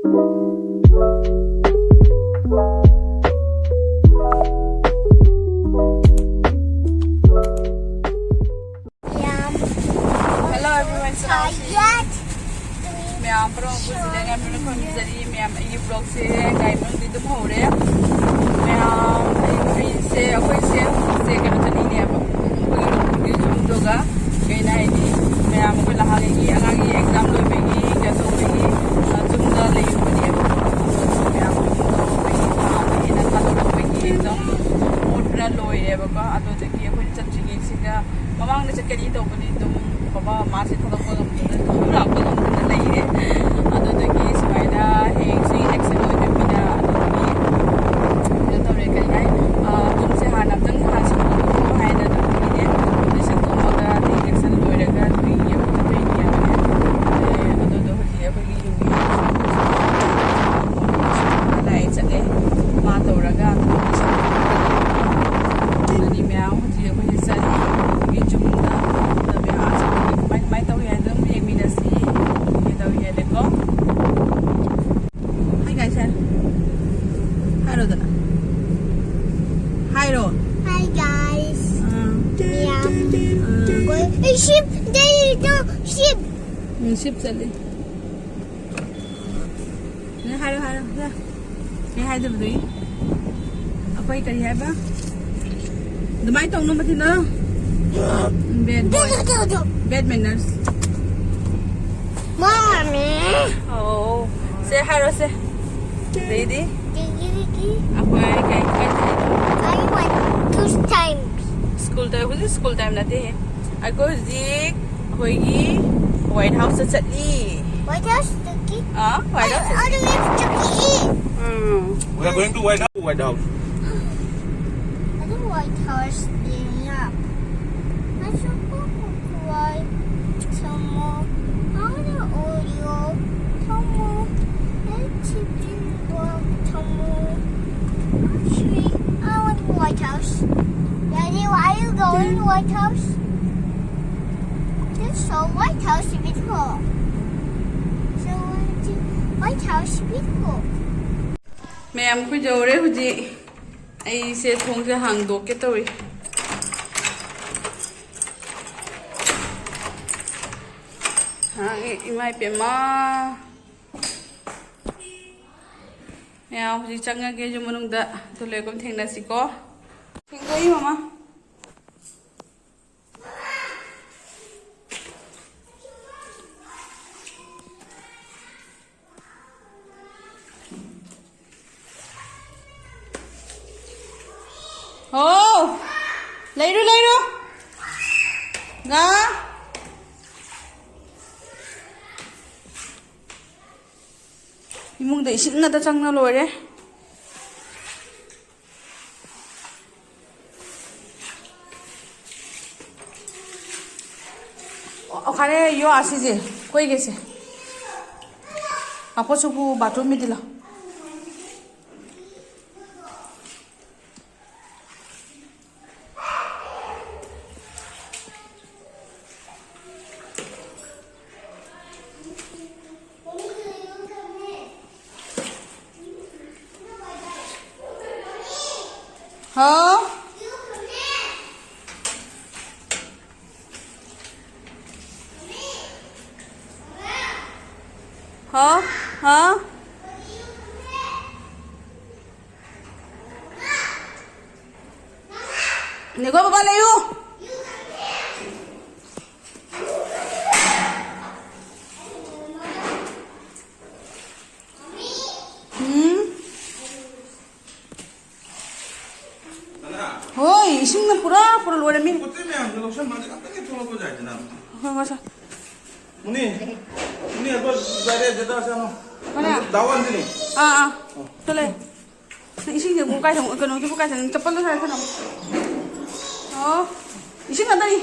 Hello everyone, ma'am पर ma'am blog से guide तुम हौरे मैम से कहीं चलीने जुमदोगा कहीं मैम को लहागी अगागी एग्जाम लोबगी गतोबगी जुमदा लेबनी मैम खादोरबगी एकदम मोटना लोयेबको अदोदगी अखोय चट्रिगी सिगा ममांग चटकनी तौबनी तुम बाबा मासे थोड़ा लापना लेरे अदोदगी सुमाइना हेंगसी एक्सेल लोयबीना अदोदगी तौरे कहीं तुमसे हाना तंग हासिल हाइना तंगने दिसन तोमगा एक्सेल लोयरगा तुई ये ततैनिया अदोदो हजी अखोगी युगी लाइ चले मा तौरगा अनि म्याम हजी अखोगी चली गी जुमदा Ship, there you go, ship. Ship चले ने हारो हारो जा ने हाइदो बदुई अखोई करी हाइबा दमाई तौनो मथिना bad manners Mommy. oh say hello say lady akhoi kai kai I went 2 times. school time na de ako zik hoigi White House chatli White House Turkey? White House All the way to Turkey. We are going to White House. White House. I think White House is up. I should go to White some more. I want the Oreo. Some more. Let's some more. Actually, I want the White House. Daddy, why are you going to White House? So White House beautiful. So White House beautiful. Ma'am को जौरे हुजी आई से थोंग से Hong दो के तोरी हाँ इमाई पे माँ मैम हुजी चंगा के जो मनुंग दा तो लेकों थेंग नसी को थेंग कोई मामा Oh, later. Ga. Imong da isin na ta chang na lore. O khare yo asi je, koi gese. Apo subu bathroom me dila. हाँ हाँ हाँ निको बाबा ले यू होय इसिंग में पूरा लोरे मिन कुत्ते में हम लोग सब मालूम अपने के थोड़ा कुछ जाए ना हाँ वैसा मुनी अब जारे जदा से ना दावन दिने चले इसिंग जो बुकाई थों कनो जो बुकाई थों चप्पल तो सारे थों इसिंग ada nih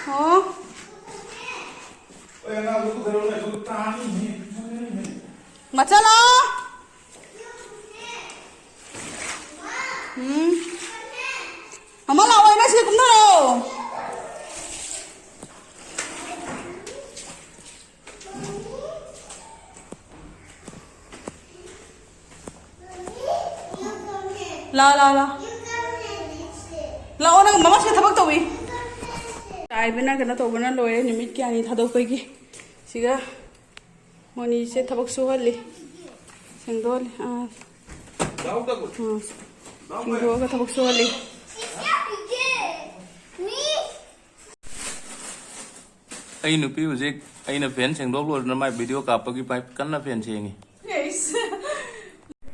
oh yang aku tuh terus itu tani ini masalah Mama lawai nasi kumno ला ला ला लाओ ना मम्मा से थबक तौई चाइबना कना तौबना लोरे निमित क्यानी थादोपगी सिगा मोनी से थबक सुहली सेंगदोली लाओ तक सेंगदोगा थबक सुहली ai nupi uzik ai na fen sengdok lo na mai video kapagi pai kan na fen sengi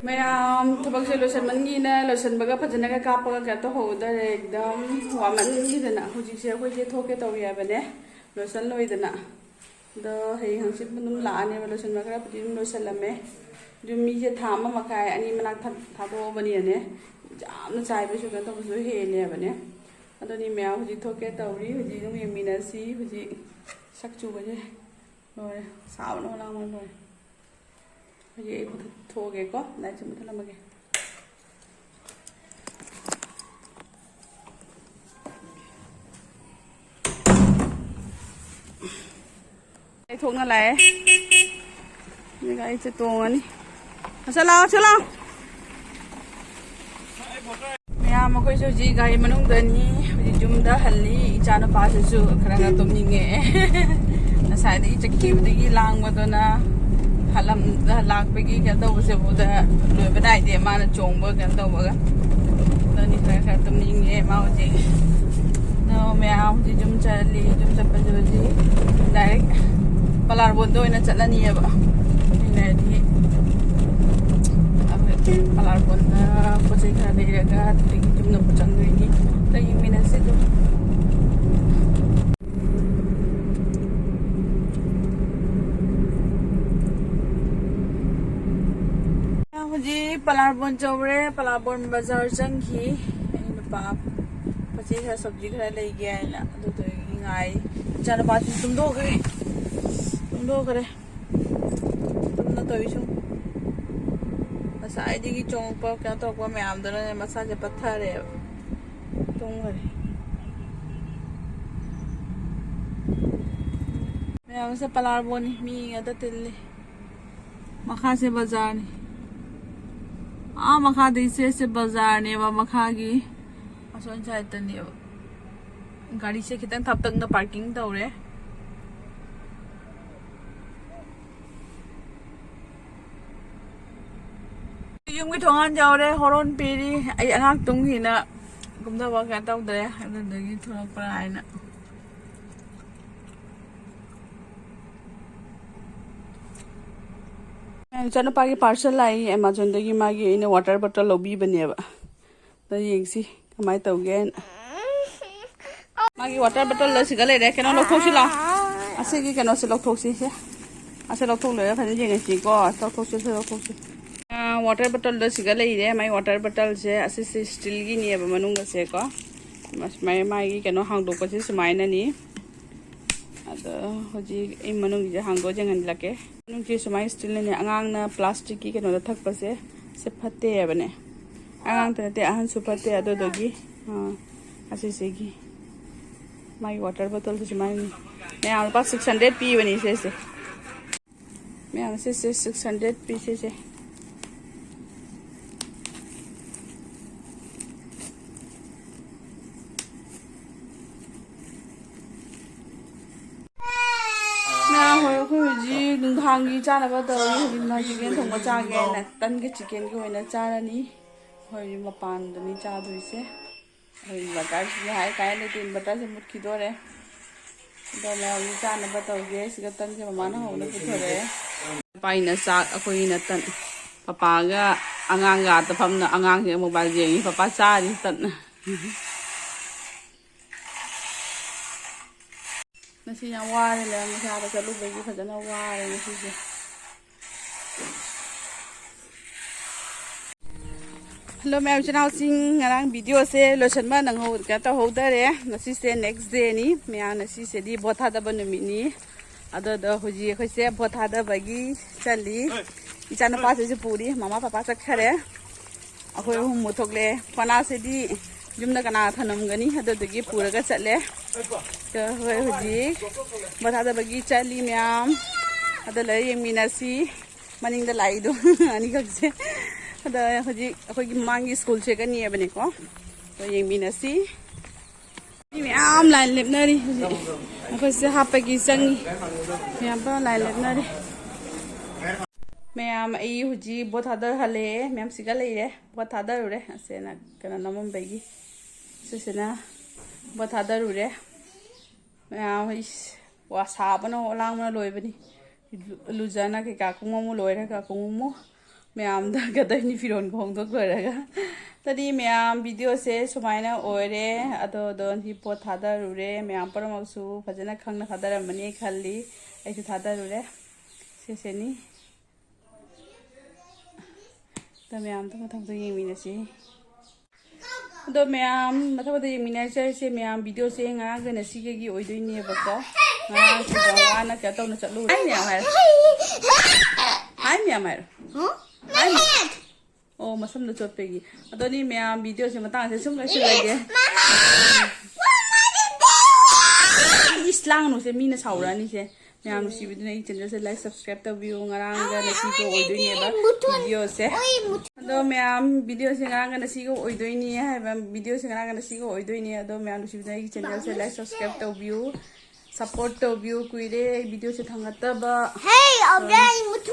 ma'am थबक से लोशन मनगी ना लोशन बगा फजना का कापगा का तो होदा एकदम वामन गिदना हुजी से कोई जे थोके तो या बने लोशन लोइदना द हे हंसित मनम लाने लोशन बगा पति लोशन लमे जो मी जे थामा मखाय अनि मना थादो बनी ने जामना चाय बसु का तो बसु हेले बने अदनी म्या हुजी थोके तौरी हुजी नु यमिनासी हुजी सकचू बजे लोरे सावनो लाम लोरे ये थोगे को लाइट से मतलब लगे ये थोगना लाए ये गाइस से तोंगनी चला चला मैं मकोई जो जी गाड़ी मनुंग दनी जुमदा हल्ली इचाना पाससु खरंगा तुमनिंगे नसाइदि चक्कीबदगी लांगबदना हलम लाकपगी क्या तो उसे बुदा बनाई दे माना चोंबो क्या तो बगा दनी खरंगा तुमनिंगे माउजी नो मैं आउजी जुम चली जुम चपजोजी डायरेक्ट पलार बोंदो इना चलनी है बा इना दी अब पलार बोंदा पोचे खा लेगा तगी जुम न पुचंगोइनी तगी मिना से जो जी पलारबोन चौरे पलारबोन बाजार चंगी पाप पची है सब्जी खरा ले गया है ना तो गाय जान बात तुम दो करे तुम ना तो इशू बस आईडी की चौंक पर क्या तो को मैं आम दोनों ने मसाज पत्थर है तुम करे मैं हमसे पलारबोन मी अदा तिल्ले मखा से बाजार ने मखा से बाजार ने मखा की असोन साइडने गाड़ी से खितंग थापतंग पार्किंग तौरे यूम की थोंगान जाओरे होरोन पीरी आई अनाक तुंगहिना गुमदाबा क्या तौदरे अदुदगी थोरकपरा आइना चनपागी पार्सल आई अमेज़न दगी मागी इन वाटर बॉटल लोबी बनेबा तो येंसी कमाई तौगे मागी वाटर बॉटल लसिगा लेरे केनो लौथोक्सि ला असिगी केनो से लौथोक्सि से असे लौथोक ले फने जेंगसि को लौथोक्सि से लौथोक्सि वाटर बॉटल लसिगा लेरे माई वाटर बॉटल से असे स्टील की नियबा मनुंग से को माई मागी केनो हांगदोकसि सुमाइना नि अदो होजी इ मनुंग जे हांगो जेंगन लके नुंची सुमाई स्टील ने अंगांग ना प्लास्टिक की केनो थकप से फते बने अंगांग तते अहन सुफते अदो दोगी असे सेगी माई वाटर बोतल से सुमाई मैं आम पास 600 पी बनी से मैं आम से 600 पी से नुंथांगी चानबा तौरी चिकेन थोंबा चागे ना तन के चिकेन की होइना चारनी होय मपानदनी चादुइसे होय बटर से हाय काय ले तीन बटर से मुटकी दोरे दो मैं अभी चानबा तौगे सिगा तन के ममाना होने पुथरे पाइना चाक अखोइना तन पापागा अंगांगा तफमना अंगांग से मोबाइल जेंगी पापा चारी तन नसी या वारे ले मसादा चलु बेगी फजना वारे नसी से हेलो मैम चनाव सिंह ngarang वीडियो से लोशन मा नंग हो क्या तो हो दरे नसी से नेक्स्ट डे नी मैं नसी से दी बोथा दब नमिनी अदो द हुजी खै से बोथा दबगी चली इचाना पास से पूरी मामा पापा चखरे अखोय हम मुथोकले पना से दी जुमना कना थनमगनी अदोदगी पूरगा चले तो होय हुजी बोथा दबगी चली मैम अदो ले यमिनासी मनिंग द लाइदो अनि कसे ꯑꯗ ꯍꯧꯖꯤꯛ ꯑꯩꯈꯣꯏꯒꯤ ꯃꯃꯥꯡꯒꯤ ꯁ꯭ꯀꯨꯜ ꯆꯦꯛꯀꯅꯤꯕꯅꯦꯀꯣ ꯑꯗꯣ ꯌꯦꯡꯃꯤꯟꯅꯁꯤ ꯃꯤ ꯃꯌꯥꯝ ꯂꯥꯏꯟ ꯂꯦꯞꯅꯔꯤ ꯍꯧꯖꯤꯛ ꯑꯩꯈꯣꯏꯁꯦ ꯍꯥꯞꯄꯒꯤ ꯆꯪꯉꯤ ꯃꯌꯥꯝ ꯂꯥꯏꯟ ꯂꯦꯞꯅꯔꯤ ꯃꯌꯥꯝ ꯑꯩ ꯍꯧꯖꯤꯛ ꯕꯣꯠ ꯊꯥꯗꯔꯍꯜꯂꯛꯑꯦ ꯃꯌꯥꯝ ꯁꯤꯒ ꯂꯩꯔꯦ ꯕꯣꯠ ꯊꯥꯗꯔꯨꯔꯦ ꯑꯁꯦꯅ ꯀꯩꯅꯣ ꯅꯝꯃꯝꯕꯒꯤ ꯁꯤꯁꯤꯅ ꯕꯣꯠ ꯊꯥꯗꯔꯨꯔꯦ ꯃꯌꯥꯝ ꯋꯥ ꯁꯥꯕꯅ ꯂꯥꯡꯕꯅ ꯂꯣꯏꯕꯅꯤ ꯂꯨꯖꯅ ꯀꯩꯀꯥ ꯀꯨꯡꯃꯨ ꯂꯣꯏꯔꯒ ꯀꯨꯡꯃꯨ ꯃꯌꯥꯝꯗ ꯒꯗꯔꯅꯤ ꯐꯤꯔꯣꯟ ꯈꯣꯡꯗꯣꯛ ꯂꯣꯏꯔꯒ ꯇꯗꯤ ꯃꯌꯥꯝ ꯚꯤꯗꯤꯑꯣꯁꯦ ꯁꯨꯃꯥꯏꯅ ꯑꯣꯏꯔꯦ ꯑꯗꯣ ꯄꯣꯠ ꯊꯥꯗꯔꯨꯔꯦ ꯃꯌꯥꯝ ꯄꯨꯝꯅꯃꯛꯁꯨ ꯐꯖꯅ ꯈꯪꯅ ꯊꯥꯗꯔꯝꯃꯅꯤ ꯈꯜꯂꯤ ꯑꯩꯁꯨ ꯊꯥꯗꯔꯨꯔꯦ ꯁꯤꯁꯤꯅꯤ ꯑꯗꯣ ꯃꯌꯥꯝꯗꯣ ꯃꯊꯪꯗ ꯌꯦꯡꯃꯤꯟꯅꯁꯤ ꯑꯗꯣ ꯃꯌꯥꯝ ꯃꯊꯪꯗ ꯌꯦꯡꯃꯤꯟꯅꯖꯔꯤꯁꯦ ꯃꯌꯥꯝ ꯚꯤꯗꯤꯑꯣꯁꯦ ꯉꯔꯥꯡꯒ ꯉꯁꯤꯒꯤ ꯑꯣꯏꯗꯣꯏꯅꯦꯕꯀꯣ ꯉꯔꯥꯡꯁꯦ ꯌꯥꯝ ꯋꯥꯅ ꯀꯩꯅꯣ ꯇꯧꯅ ꯆꯠꯂꯨꯔꯦ ꯍꯥꯏ ꯃꯌꯥꯝ ꯍꯥꯏꯔꯣ ꯍꯥꯏ ꯃꯌꯥꯝ ꯍꯥꯏꯔꯣ ꯍꯥꯏ ꯑꯣ ꯃꯁꯝꯗ ꯆꯣꯠꯄꯒꯤ ꯑꯗꯣꯅꯤ ꯃꯌꯥꯝ ꯚꯤꯗꯤꯑꯣꯁꯦ ꯃꯇꯥꯡꯁꯦ ꯁꯨꯝ ꯂꯣꯏꯁꯤꯜꯂꯒꯦ ꯏꯁ ꯂꯥꯡꯅꯨꯁꯦ ꯃꯤꯅ ꯁꯥꯎꯔꯛꯑꯅꯤꯁꯦ ꯃꯌꯥꯝ ꯅꯨꯡꯁꯤꯕꯤꯗꯨꯅ ꯑꯩ ꯆꯦꯅꯦꯜꯁꯦ ꯂꯥꯏꯛ ꯁꯕꯁꯀ꯭ꯔꯥꯏꯕ ꯇꯧꯕꯤꯌꯨ ꯉꯔꯥꯡꯒ ꯉꯁꯤꯒ ꯑꯣꯏꯗꯣꯏꯅꯦꯕ ꯚꯤꯗꯤꯑꯣꯁꯦ ꯑꯗꯣ ꯃꯌꯥꯝ ꯚꯤꯗꯤꯑꯣꯁꯦ ꯉꯔꯥꯡꯒ ꯉꯁꯤꯒ ꯑꯣꯏꯗꯣꯏꯅꯤ ꯍꯥꯏꯕ ꯚꯤꯗꯤꯑꯣꯁꯦ ꯉꯔꯥꯡꯒ ꯉꯁꯤꯒ ꯑꯣꯏꯗꯣꯏꯅꯤ ꯑꯗꯣ ꯃꯌꯥꯝ ꯅꯨꯡꯁꯤꯕꯤꯗꯨꯅ ꯑꯩꯒꯤ ꯆꯦꯅꯦꯜꯁꯦ ꯂꯥꯏꯛ ꯁꯕꯁꯀ꯭ꯔꯥꯏꯕ ꯇꯧꯕꯤꯌꯨ ꯁꯞꯄꯣꯔꯠ ꯇꯧꯕꯤꯌꯨ ꯀꯨꯏꯔꯦ ꯚꯤꯗꯤꯑꯣꯁꯦ ꯊꯥꯡꯒꯠꯇꯕ Hey, I'm very much